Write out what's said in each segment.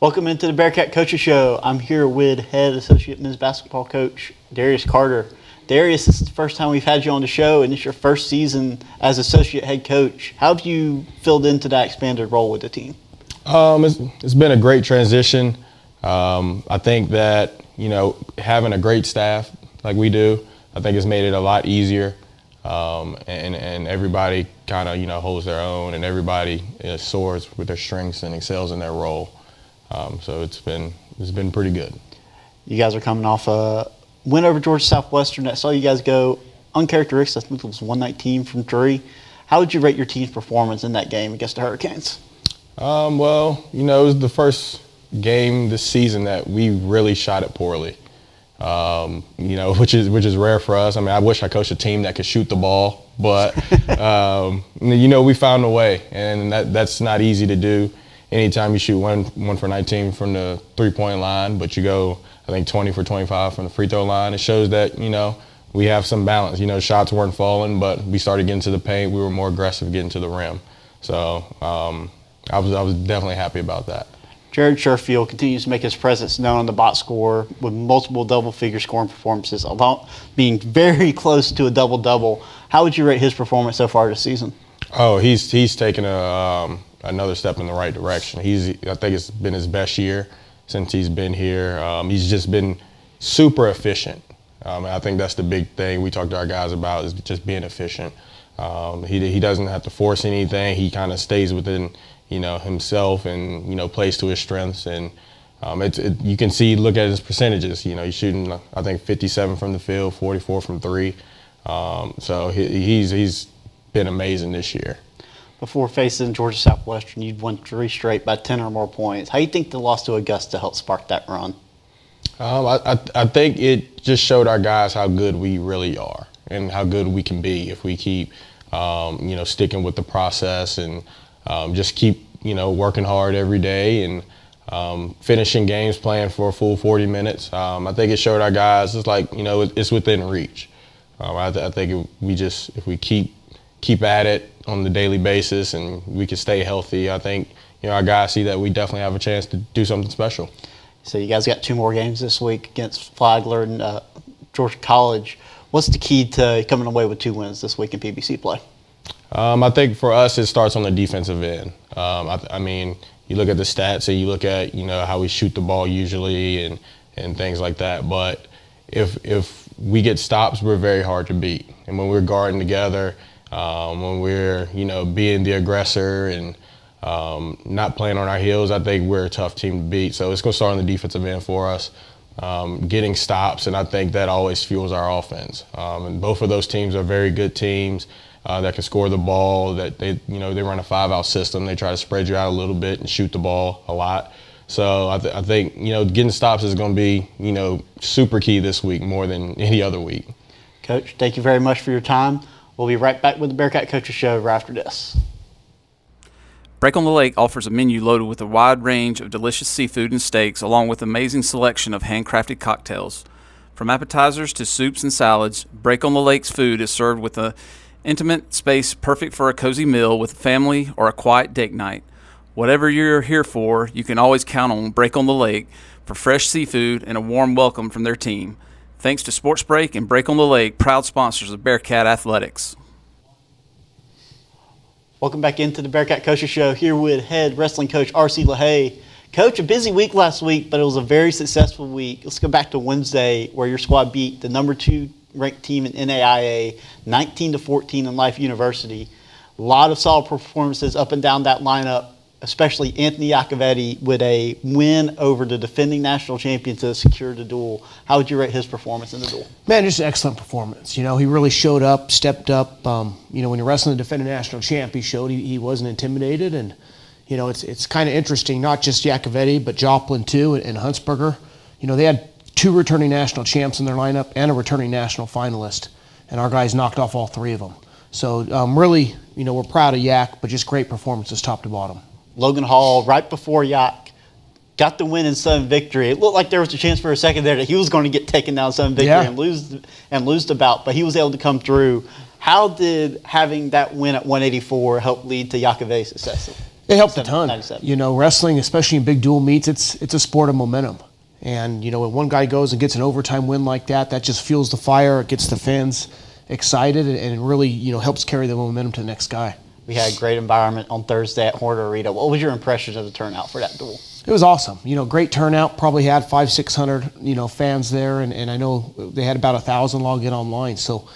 Welcome into the Bearcat Coaches Show. I'm here with head associate men's basketball coach Darius Carter. Darius, this is the first time we've had you on the show, and it's your first season as associate head coach. How have you filled into that expanded role with the team? It's been a great transition. I think that, having a great staff like we do, I think it's made it a lot easier. And everybody kind of, holds their own, and everybody soars with their strengths and excels in their role. So it's been pretty good. You guys are coming off a win over Georgia Southwestern. I saw you guys go uncharacteristic. I think it was 119 from three. How would you rate your team's performance in that game against the Hurricanes? It was the first game this season that we really shot it poorly. Which is rare for us. I mean, I wish I coached a team that could shoot the ball, but we found a way, and that's not easy to do. Anytime you shoot one for 19 from the three-point line, but you go, I think, 20 for 25 from the free throw line, it shows that, we have some balance. Shots weren't falling, but we started getting to the paint. We were more aggressive getting to the rim. So I was definitely happy about that. Jared Sherfield continues to make his presence known on the box score with multiple double-figure scoring performances, although being very close to a double-double. How would you rate his performance so far this season? Oh, he's taken another step in the right direction. I think it's been his best year since he's been here. He's just been super efficient. I think that's the big thing we talk to our guys about, is just being efficient. He doesn't have to force anything. He kind of stays within himself and plays to his strengths. And you can see, look at his percentages. He's shooting, I think, 57 from the field, 44 from three. So he's been amazing this year. Before facing Georgia Southwestern, you'd won 3 straight by 10 or more points. How do you think the loss to Augusta helped spark that run? I think it just showed our guys how good we really are and how good we can be if we keep, sticking with the process and just keep, working hard every day and finishing games, playing for a full 40 minutes. I think it showed our guys it's like, it's within reach. I think if we keep at it on the daily basis and we can stay healthy, I think, our guys see that we definitely have a chance to do something special. So you guys got 2 more games this week against Flagler and Georgia College. What's the key to coming away with 2 wins this week in PBC play? I think for us it starts on the defensive end. I mean, you look at the stats and you look at, how we shoot the ball usually and things like that. But if we get stops, we're very hard to beat. And when we're guarding together, when we're, being the aggressor and not playing on our heels, I think we're a tough team to beat. So it's going to start on the defensive end for us, getting stops, and I think that always fuels our offense. And both of those teams are very good teams that can score the ball, that they run a 5-out system. They try to spread you out a little bit and shoot the ball a lot. So I think, getting stops is going to be, super key this week more than any other week. Coach, thank you very much for your time. We'll be right back with the Bearcat Coaches Show right after this. Break on the Lake offers a menu loaded with a wide range of delicious seafood and steaks, along with an amazing selection of handcrafted cocktails. From appetizers to soups and salads, Break on the Lake's food is served with an intimate space perfect for a cozy meal with family or a quiet date night. Whatever you're here for, you can always count on Break on the Lake for fresh seafood and a warm welcome from their team. Thanks to Sports Break and Break on the Lake, proud sponsors of Bearcat Athletics. Welcome back into the Bearcat Coaches Show, here with head wrestling coach R.C. LaHaye. Coach, a busy week last week, but it was a very successful week. Let's go back to Wednesday, where your squad beat the number 2 ranked team in NAIA, 19-14 in Life University. A lot of solid performances up and down that lineup, especially Anthony Iacovetti with a win over the defending national champion to secure the duel. How would you rate his performance in the duel? Man, just an excellent performance. He really showed up, stepped up. When you're wrestling the defending national champ, he showed he wasn't intimidated. And, it's kind of interesting, not just Iacovetti, but Joplin too, and Huntsberger. They had 2 returning national champs in their lineup and a returning national finalist. And our guys knocked off all 3 of them. So really, we're proud of Yak, but just great performances top to bottom. Logan Hall, right before Yak, got the win in Southern Victory. It looked like there was a chance for a second there that he was going to get taken down Southern Victory and lose the bout, but he was able to come through. How did having that win at 184 help lead to Iacovetti's success? It helped a ton. 97. You know, wrestling, especially in big dual meets, it's a sport of momentum. And, you know, when one guy goes and gets an overtime win like that, that just fuels the fire. It gets the fans excited and it really, you know, helps carry the momentum to the next guy. We had a great environment on Thursday at Horner Arena. What was your impressions of the turnout for that duel? It was awesome. You know, great turnout. Probably had 500-600, you know, fans there. And I know they had about 1,000 log in online. So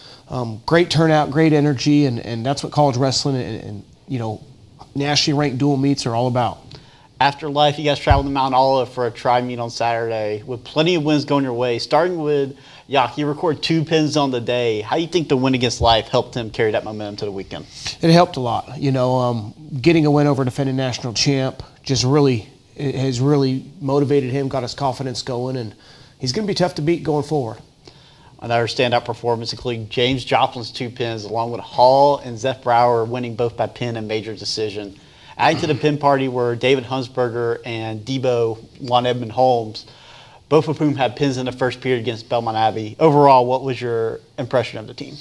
great turnout, great energy. And that's what college wrestling and, you know, nationally ranked dual meets are all about. Afterlife, you guys traveled to Mount Olive for a tri-meet on Saturday with plenty of wins going your way. Starting with Yak, you recorded 2 pins on the day. How do you think the win against Life helped him carry that momentum to the weekend? It helped a lot. You know, getting a win over defending national champ just really it has really motivated him, got his confidence going, and he's going to be tough to beat going forward. Another standout performance including James Joplin's 2 pins, along with Hall and Zeph Brower winning both by pin and major decision. Adding to the pin party were David Hunsberger and Debo Juan Edmund Holmes, both of whom had pins in the first period against Belmont Abbey. Overall, what was your impression of the team?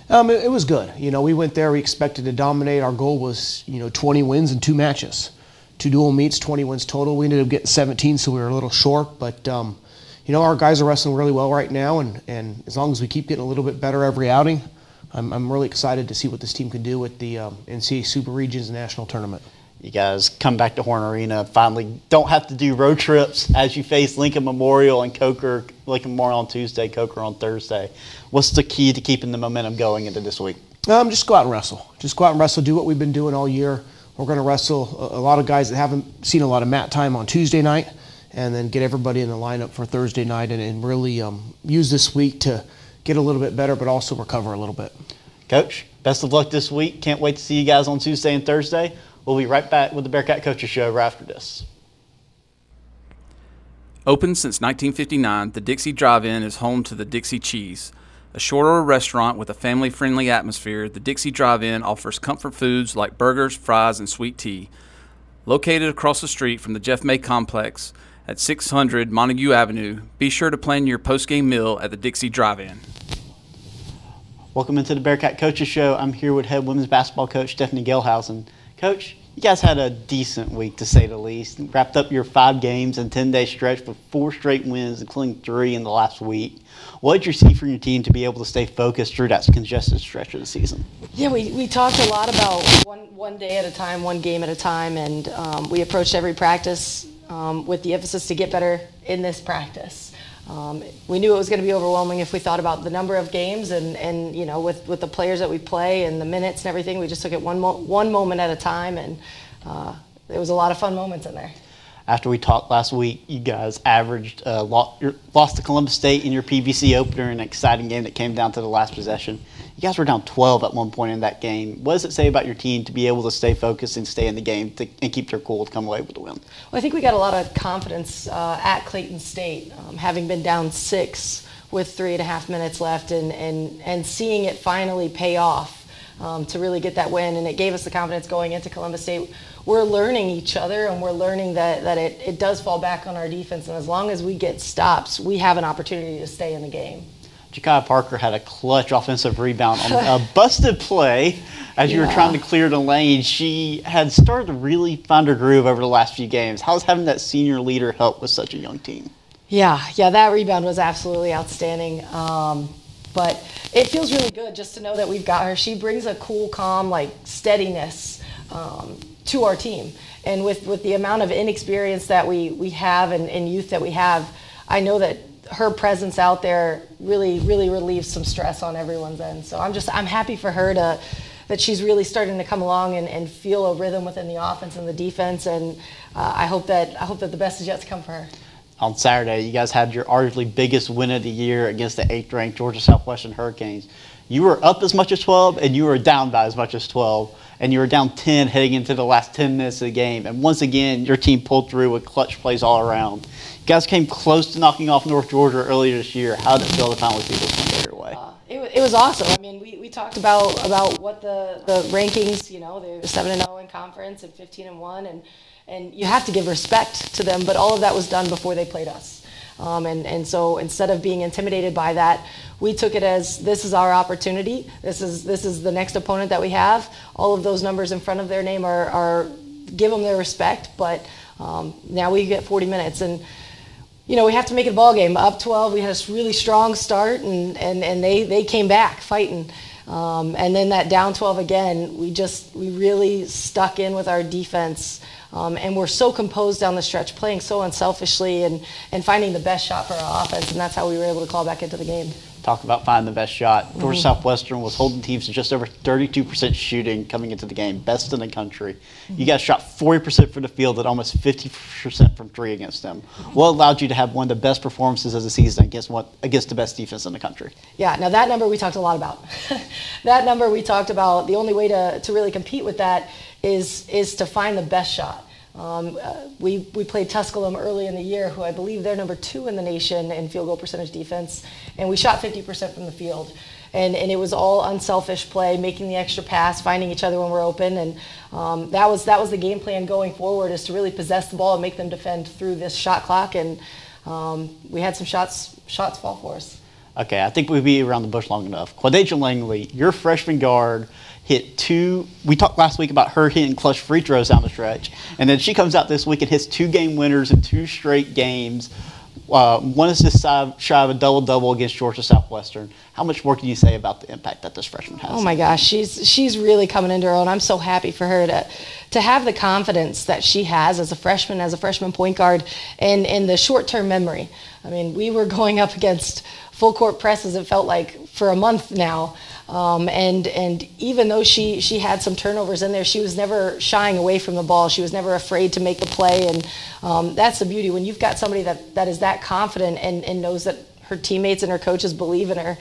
It was good. You know, we went there, we expected to dominate. Our goal was, you know, 20 wins in 2 matches. 2 dual meets, 20 wins total. We ended up getting 17, so we were a little short. But, you know, our guys are wrestling really well right now, and as long as we keep getting a little bit better every outing, I'm really excited to see what this team can do with the NCAA Super Regions National Tournament. You guys come back to Horn Arena, finally don't have to do road trips as you face Lincoln Memorial and Coker. Lincoln Memorial on Tuesday, Coker on Thursday. What's the key to keeping the momentum going into this week? Just go out and wrestle. Just go out and wrestle, do what we've been doing all year. We're going to wrestle a lot of guys that haven't seen a lot of mat time on Tuesday night, and then get everybody in the lineup for Thursday night and really use this week to get a little bit better, but also recover a little bit. Coach, best of luck this week. Can't wait to see you guys on Tuesday and Thursday. We'll be right back with the Bearcat Coaches Show right after this. Open since 1959, the Dixie Drive-In is home to the Dixie Cheese. A short-order restaurant with a family-friendly atmosphere, the Dixie Drive-In offers comfort foods like burgers, fries, and sweet tea. Located across the street from the Jeff May Complex at 600 Montague Avenue, be sure to plan your post-game meal at the Dixie Drive-In. Welcome into the Bearcat Coaches Show. I'm here with head women's basketball coach Stephanie Gelhausen. Coach, you guys had a decent week to say the least. Wrapped up your 5 games and 10-day stretch with 4 straight wins, including 3 in the last week. What did you see from your team to be able to stay focused through that congested stretch of the season? Yeah, we talked a lot about one day at a time, one game at a time, and we approached every practice with the emphasis to get better in this practice. We knew it was going to be overwhelming if we thought about the number of games and you know, with the players that we play and the minutes and everything. We just took it one moment at a time, and there was a lot of fun moments in there. After we talked last week, you guys averaged lost to Columbus State in your PVC opener in an exciting game that came down to the last possession. You guys were down 12 at one point in that game. What does it say about your team to be able to stay focused and stay in the game and keep their cool to come away with the win? Well, I think we got a lot of confidence at Clayton State, having been down 6 with 3.5 minutes left and seeing it finally pay off to really get that win. And it gave us the confidence going into Columbus State. We're learning each other, and we're learning that it does fall back on our defense. And as long as we get stops, we have an opportunity to stay in the game. Jakaya Parker had a clutch offensive rebound on a busted play as you were trying to clear the lane. She had started to really find her groove over the last few games. How's having that senior leader help with such a young team? Yeah, that rebound was absolutely outstanding. But it feels really good just to know that we've got her. She brings a cool, calm, like steadiness to our team. And with the amount of inexperience that we have and youth that we have, I know that her presence out there really relieves some stress on everyone's end. So I'm happy for her that she's really starting to come along and feel a rhythm within the offense and the defense. And I hope that the best is yet to come for her. On Saturday, you guys had your arguably biggest win of the year against the 8th-ranked Georgia Southwestern Hurricanes. You were up as much as 12, and you were down by as much as 12, and you were down 10 heading into the last 10 minutes of the game. And once again, your team pulled through with clutch plays all around. You guys came close to knocking off North Georgia earlier this year. How did it feel to finally see this one go your way? It was awesome. I mean, we talked about what the rankings, you know, they're 7-0 in conference and 15-1, and you have to give respect to them, but all of that was done before they played us. And so instead of being intimidated by that, we took it as this is our opportunity. This is the next opponent that we have. All of those numbers in front of their name give them their respect. But now we get 40 minutes, and we have to make it a ball game. Up 12, we had a really strong start, and they came back fighting. And then that down 12 again, we really stuck in with our defense. And we're so composed down the stretch, playing so unselfishly and finding the best shot for our offense, and that's how we were able to call back into the game. Talk about finding the best shot. Georgia Southwestern was holding teams to just over 32% shooting coming into the game, best in the country. You guys shot 40% from the field at almost 50% from three against them. What allowed you to have one of the best performances of the season against the best defense in the country? Yeah, now that number we talked a lot about. That number we talked about, the only way to really compete with that is to find the best shot. We played Tusculum early in the year, who I believe they're number 2 in the nation in field goal percentage defense, and we shot 50% from the field. And it was all unselfish play, making the extra pass, finding each other when we're open, and that was the game plan going forward, is to really possess the ball and make them defend through this shot clock. And we had some shots fall for us. Okay, I think we've been around the bush long enough. Quadasia Langley, your freshman guard, hit 2. We talked last week about her hitting clutch free throws down the stretch, and then she comes out this week and hits 2 game winners in 2 straight games. One is just shy of a double-double against Georgia Southwestern. How much more can you say about the impact that this freshman has? Oh my gosh, she's really coming into her own. I'm so happy for her to have the confidence that she has as a freshman point guard, and the short-term memory. I mean, we were going up against full court presses, it felt like, for a month now. And even though she had some turnovers in there, she was never shying away from the ball. She was never afraid to make the play, and that's the beauty. When you've got somebody that is that confident and knows that her teammates and her coaches believe in her,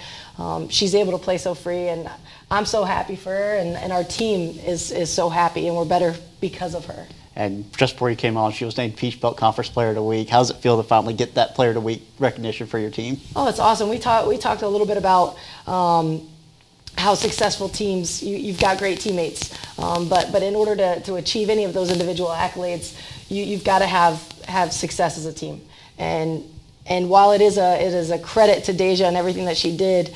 she's able to play so free, and I'm so happy for her, and our team is so happy, and we're better because of her. And just before you came on, she was named Peach Belt Conference Player of the Week. How does it feel to finally get that Player of the Week recognition for your team? Oh, it's awesome. We talked a little bit about how successful teams, you've got great teammates, but in order to achieve any of those individual accolades, you've got to have success as a team. And while it is a credit to Deja and everything that she did,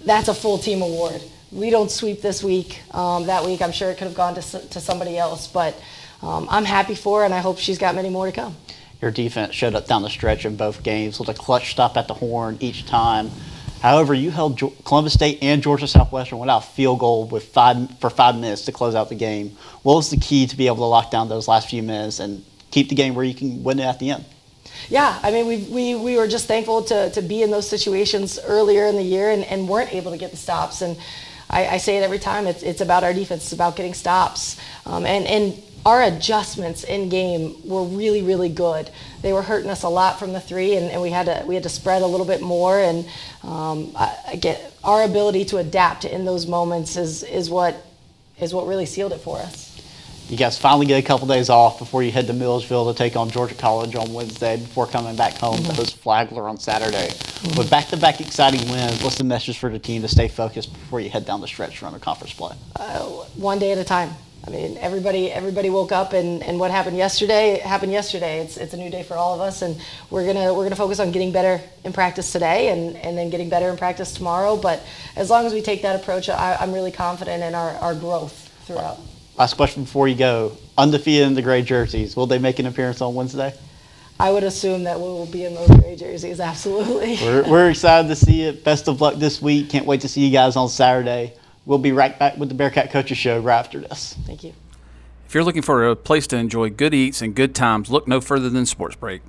that's a full team award. We don't sweep this week. That week, I'm sure it could have gone to somebody else, but I'm happy for her, and I hope she's got many more to come. Your defense showed up down the stretch in both games with a clutch stop at the horn each time. However, you held Columbus State and Georgia Southwestern without a field goal for 5 minutes to close out the game. What was the key to be able to lock down those last few minutes and keep the game where you can win it at the end? Yeah, I mean, we were just thankful to be in those situations earlier in the year and weren't able to get the stops. And I say it every time, it's about our defense. It's about getting stops. And our adjustments in game were really, really good. They were hurting us a lot from the 3, and we had to spread a little bit more. And our ability to adapt in those moments is what really sealed it for us. You guys finally get a couple days off before you head to Milledgeville to take on Georgia College on Wednesday before coming back home to host Flagler on Saturday. With back-to-back exciting wins, what's the message for the team to stay focused before you head down the stretch run of conference play? One day at a time. I mean, everybody woke up, and what happened yesterday happened yesterday. It's a new day for all of us, and we're gonna focus on getting better in practice today, and then getting better in practice tomorrow. But as long as we take that approach, I'm really confident in our growth throughout. Last question before you go. Undefeated in the gray jerseys. Will they make an appearance on Wednesday? I would assume that we will be in those gray jerseys, absolutely. We're excited to see it. Best of luck this week. Can't wait to see you guys on Saturday. We'll be right back with the Bearcat Coaches Show right after this. Thank you. If you're looking for a place to enjoy good eats and good times, look no further than Sports Break.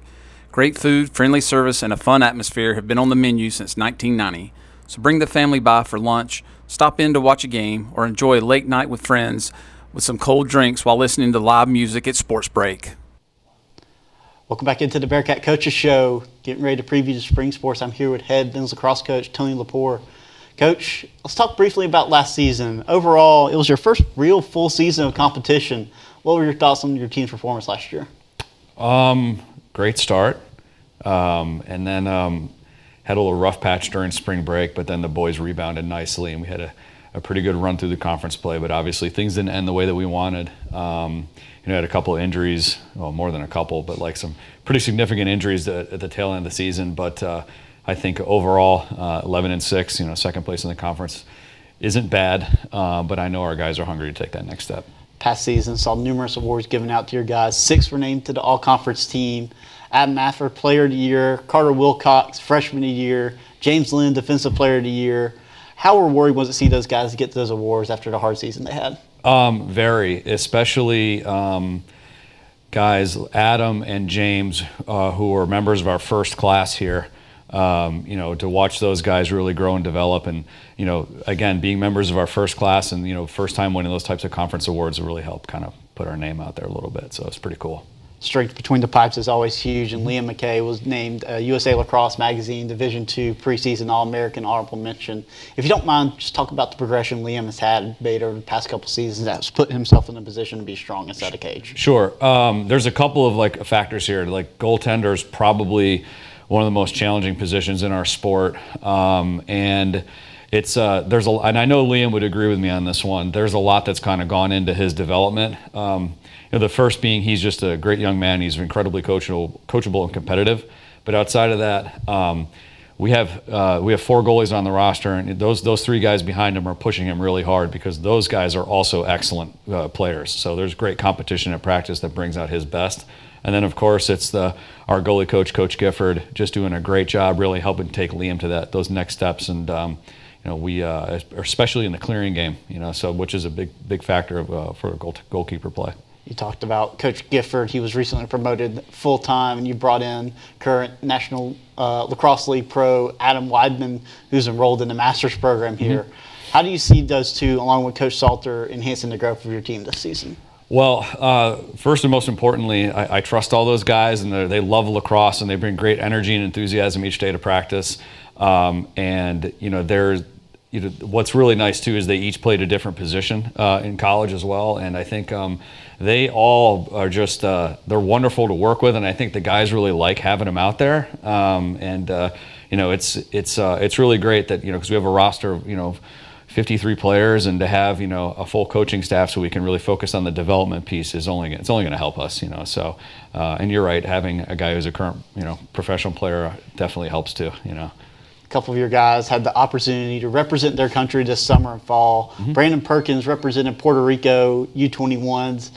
Great food, friendly service, and a fun atmosphere have been on the menu since 1990. So bring the family by for lunch, stop in to watch a game, or enjoy a late night with friends with some cold drinks while listening to live music at Sports Break. Welcome back into the Bearcat Coaches Show. Getting ready to preview the spring sports. I'm here with head men's lacrosse coach Tony Lepore. Coach, let's talk briefly about last season. Overall, it was your first real full season of competition. What were your thoughts on your team's performance last year? Great start. And then had a little rough patch during spring break, but then the boys rebounded nicely, and we had a pretty good run through the conference play. But obviously things didn't end the way that we wanted. Had a couple of injuries, well, more than a couple, but like some pretty significant injuries at the tail end of the season. But I think overall, 11-6, second place in the conference isn't bad, but I know our guys are hungry to take that next step. past season. Saw numerous awards given out to your guys. 6 were named to the All-Conference team. Adam Maffer, Player of the Year. Carter Wilcox, Freshman of the Year. James Lynn, Defensive Player of the Year. How rewarding was it to see those guys get those awards after the hard season they had? Very, especially guys Adam and James, who are members of our first class here. To watch those guys really grow and develop, and again, being members of our first class and first time winning those types of conference awards will really help kind of put our name out there a little bit. So it's pretty cool. Strength between the pipes is always huge, and Liam McKay was named USA Lacrosse Magazine Division II preseason All-American honorable mention. If you don't mind, just talk about the progression Liam has had made over the past couple seasons that's put himself in a position to be strong inside a cage. Sure. There's a couple of factors here. Goaltender is probably one of the most challenging positions in our sport, and it's and I know Liam would agree with me on this one. There's a lot that's kind of gone into his development. The first being he's just a great young man. He's incredibly coachable and competitive. But outside of that, we have 4 goalies on the roster, and those 3 guys behind him are pushing him really hard because those guys are also excellent players. So there's great competition at practice that brings out his best. And then, of course, it's our goalie coach, Coach Gifford, just doing a great job, really helping take Liam to those next steps. And we especially in the clearing game, so which is a big factor for a goalkeeper play. You talked about Coach Gifford. He was recently promoted full-time, and you brought in current National Lacrosse League pro Adam Weidman, who's enrolled in the master's program here. Mm-hmm. How do you see those two, along with Coach Salter, enhancing the growth of your team this season? Well, first and most importantly, I trust all those guys, and they love lacrosse, and they bring great energy and enthusiasm each day to practice. What's really nice too is they each played a different position in college as well, and I think they all are just they're wonderful to work with, and I think the guys really like having them out there. It's really great that because we have a roster of 53 players, and to have a full coaching staff so we can really focus on the development piece is only going to help us. So and you're right, having a guy who's a current professional player definitely helps too. A couple of your guys had the opportunity to represent their country this summer and fall. Mm-hmm. Brandon Perkins represented Puerto Rico U21s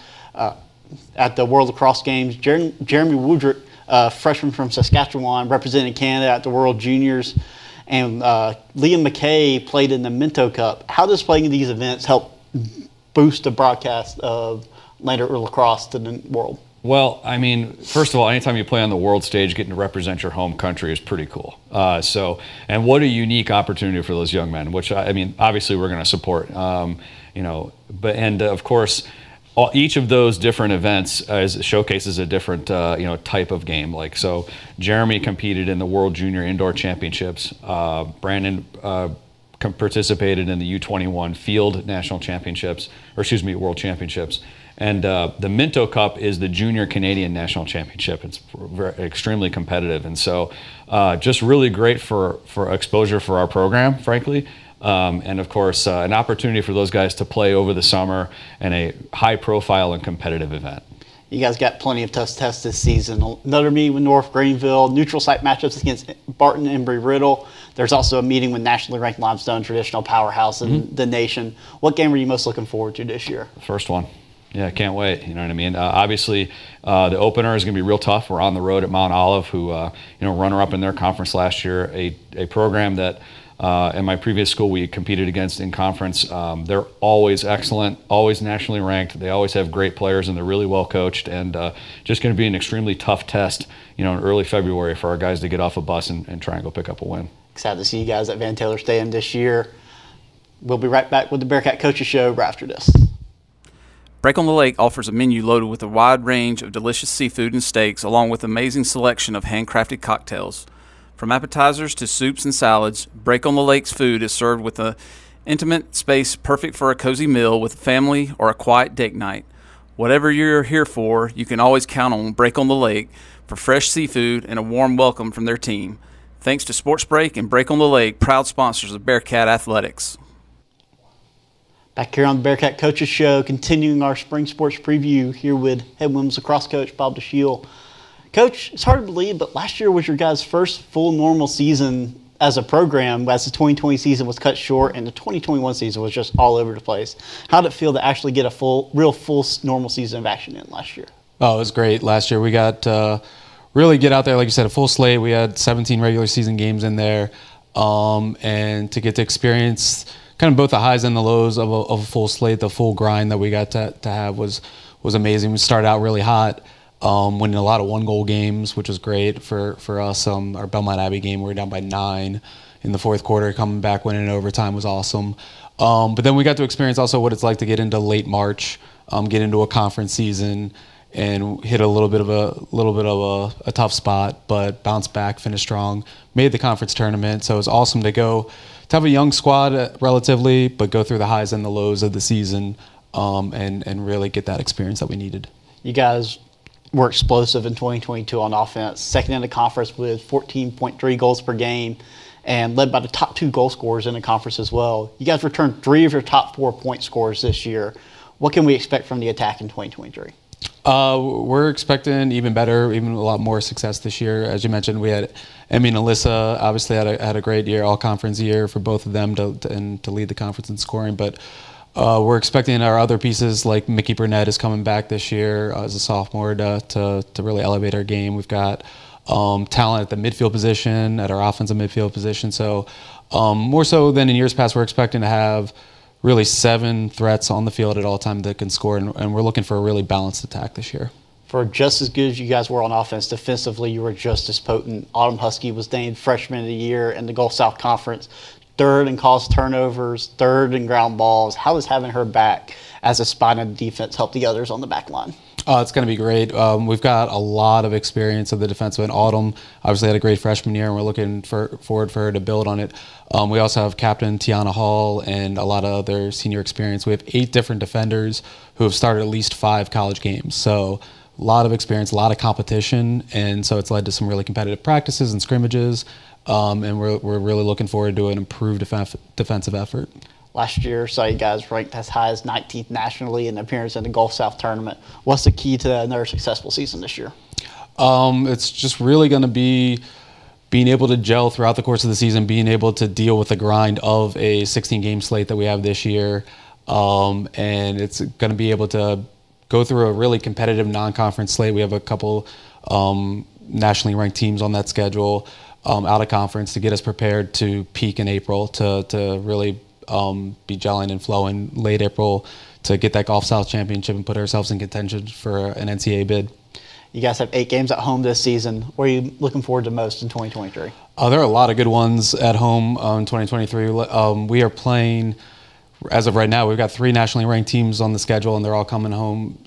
at the World Lacrosse Games. Jeremy Woodrick, freshman from Saskatchewan, represented Canada at the World Juniors. And Liam McKay played in the Minto Cup. How does playing in these events help boost the broadcast of Lander lacrosse to the world? Well, I mean, first of all, anytime you play on the world stage, getting to represent your home country is pretty cool. And what a unique opportunity for those young men, which obviously we're going to support. Of course, each of those different events showcases a different type of game. So Jeremy competed in the World Junior Indoor Championships. Brandon participated in the U21 Field National Championships, World Championships. And the Minto Cup is the Junior Canadian National Championship. It's extremely competitive, and so just really great for exposure for our program, frankly. And of course, an opportunity for those guys to play over the summer in a high-profile and competitive event. You guys got plenty of tough tests this season. Another meeting with North Greenville, neutral site matchups against Barton and Embry-Riddle. There's also a meeting with nationally ranked Limestone, traditional powerhouse in the nation. What game are you most looking forward to this year? First one. Yeah, can't wait. You know what I mean? Obviously, the opener is going to be real tough. We're on the road at Mount Olive, who, runner-up in their conference last year, a program that in my previous school we competed against in conference. They're always excellent, always nationally ranked. They always have great players, and they're really well coached. And just going to be an extremely tough test, in early February for our guys to get off a bus and try and go pick up a win. Excited to see you guys at Van Taylor Stadium this year. We'll be right back with the Bearcat Coaches Show right after this. Break on the Lake offers a menu loaded with a wide range of delicious seafood and steaks, along with an amazing selection of handcrafted cocktails. From appetizers to soups and salads, Break on the Lake's food is served with an intimate space perfect for a cozy meal with family or a quiet date night. Whatever you're here for, you can always count on Break on the Lake for fresh seafood and a warm welcome from their team. Thanks to Sports Break and Break on the Lake, proud sponsors of Bearcat Athletics. Back here on the Bearcat Coaches Show, continuing our spring sports preview here with head women's lacrosse coach Bob DeShiel. Coach, it's hard to believe, but last year was your guys' first full normal season as a program, as the 2020 season was cut short and the 2021 season was just all over the place. How did it feel to actually get a full normal season of action in last year? Oh, it was great last year. We got really get out there, like you said, a full slate. We had 17 regular season games in there, and to get to experience kind of both the highs and the lows of a full slate, the full grind that we got to have was amazing. We started out really hot, winning a lot of one-goal games, which was great for us. Our Belmont Abbey game, we were down by 9 in the fourth quarter. Coming back, winning in overtime was awesome. But then we got to experience also what it's like to get into late March, get into a conference season, and hit a little bit of a tough spot, but bounced back, finished strong, made the conference tournament. So it was awesome to have a young squad relatively, but go through the highs and the lows of the season, and really get that experience that we needed. You guys were explosive in 2022 on offense, second in the conference with 14.3 goals per game, and led by the top 2 goal scorers in the conference as well. You guys returned 3 of your top 4 point scorers this year. What can we expect from the attack in 2023? We're expecting even better, even a lot more success this year. As you mentioned, we had Emmy and Alyssa obviously had a great year, all conference year for both of them to lead the conference in scoring. But we're expecting our other pieces like Mickey Burnett is coming back this year as a sophomore to really elevate our game. We've got talent at the midfield position, at our offensive midfield position. So more so than in years past, we're expecting to have really 7 threats on the field at all times that can score, and we're looking for a really balanced attack this year. For just as good as you guys were on offense, defensively you were just as potent. Autumn Husky was named Freshman of the Year in the Gulf South Conference, 3rd in caused turnovers, 3rd in ground balls. How is having her back as a spine of the defense help the others on the back line? It's going to be great. We've got a lot of experience of the defensive end. Autumn obviously had a great freshman year, and we're looking forward for her to build on it. We also have Captain Tiana Hall and a lot of other senior experience. We have 8 different defenders who have started at least 5 college games. So a lot of experience, a lot of competition, and so it's led to some really competitive practices and scrimmages, and we're really looking forward to an improved defensive effort. Last year, saw you guys ranked as high as 19th nationally in appearance in the Gulf South tournament. What's the key to another successful season this year? It's just really going to be being able to gel throughout the course of the season, being able to deal with the grind of a 16-game slate that we have this year, and it's going to be able to go through a really competitive non-conference slate. We have a couple nationally ranked teams on that schedule out of conference to get us prepared to peak in April to really be gelling and flowing late April to get that Gulf South championship and put ourselves in contention for an NCAA bid. You guys have 8 games at home this season. What are you looking forward to most in 2023? There are a lot of good ones at home in 2023. We are playing, as of right now, we've got 3 nationally ranked teams on the schedule, and they're all coming home.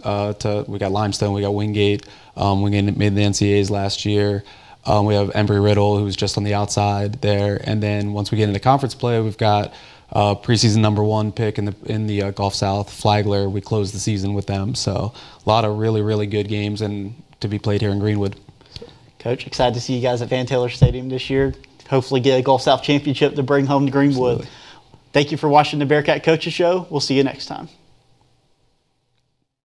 We got Limestone, we got Wingate. Wingate made the NCAAs last year. We have Embry-Riddle, who's just on the outside there. And then once we get into conference play, we've got preseason #1 pick in the Gulf South, Flagler. We closed the season with them. So a lot of really, really good games and to be played here in Greenwood. Coach, excited to see you guys at Van Taylor Stadium this year. Hopefully get a Gulf South championship to bring home to Greenwood. Absolutely. Thank you for watching the Bearcat Coaches Show. We'll see you next time.